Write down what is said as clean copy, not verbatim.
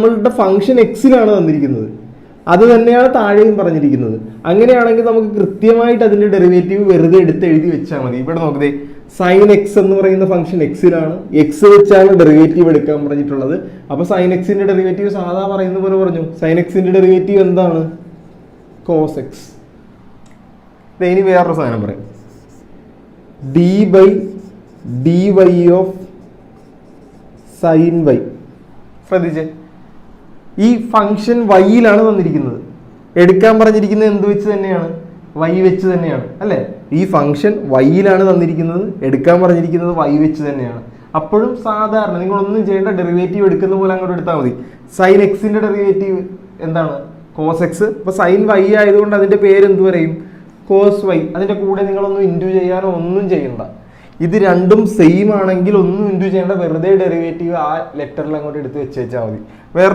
നമ്മളുടെ ഫംഗ്ഷൻ എക്സിലാണ് തന്നിരിക്കുന്നത്, അത് തന്നെയാണ് താഴെയും പറഞ്ഞിരിക്കുന്നത്. അങ്ങനെയാണെങ്കിൽ നമുക്ക് കൃത്യമായിട്ട് അതിന്റെ ഡെറിവേറ്റീവ് വെറുതെ എടുത്ത് എഴുതി വെച്ചാൽ മതി. ഇവിടെ നോക്കതേ, സൈൻ എക്സ് എന്ന് പറയുന്ന ഫംഗ്ഷൻ എക്സിലാണ്, എക്സ് വെച്ചാണ് ഡെറിവേറ്റീവ് എടുക്കാൻ പറഞ്ഞിട്ടുള്ളത്. അപ്പൊ സൈൻ എക്സിന്റെ ഡെറിവേറ്റീവ് സാധാ പറയുന്ന പോലെ പറഞ്ഞു. സൈൻ എക്സിന്റെ ഡെറിവേറ്റീവ് എന്താണ്? Cos x. ഇനി വേറൊരു സാധനം പറയാം, d by d y of sine y. ശ്രദ്ധിച്ചേ, ഈ ഫംഗ്ഷൻ വൈയിലാണ് തന്നിരിക്കുന്നത്, എടുക്കാൻ പറഞ്ഞിരിക്കുന്നത് എന്ത് വെച്ച് തന്നെയാണ്? വൈ വെച്ച് തന്നെയാണ് അല്ലേ? ഈ ഫംഗ്ഷൻ വൈയിലാണ് തന്നിരിക്കുന്നത്, എടുക്കാൻ പറഞ്ഞിരിക്കുന്നത് വൈ വെച്ച് തന്നെയാണ്. അപ്പോഴും സാധാരണ നിങ്ങളൊന്നും ചെയ്യേണ്ട, ഡെറിവേറ്റീവ് എടുക്കുന്ന പോലെ അങ്ങോട്ട് എടുത്താൽ മതി. സൈൻ എക്സിന്റെ ഡെറിവേറ്റീവ് എന്താണ്? Cos x. അപ്പൊ സൈൻ വൈ ആയതുകൊണ്ട് അതിന്റെ പേര് എന്ത് പറയും? Cos y. അതിന്റെ കൂടെ നിങ്ങളൊന്നും ഇൻറ്റു ചെയ്യാനോ ഒന്നും ചെയ്യണ്ട. ഇത് രണ്ടും സെയിം ആണെങ്കിൽ ഒന്നും ഇൻറ്റു ചെയ്യേണ്ട, വെറുതെ ഡെറിവേറ്റീവ് ആ ലെറ്ററിൽ അങ്ങോട്ട് എടുത്ത് വെച്ചാൽ മതി. വേറെ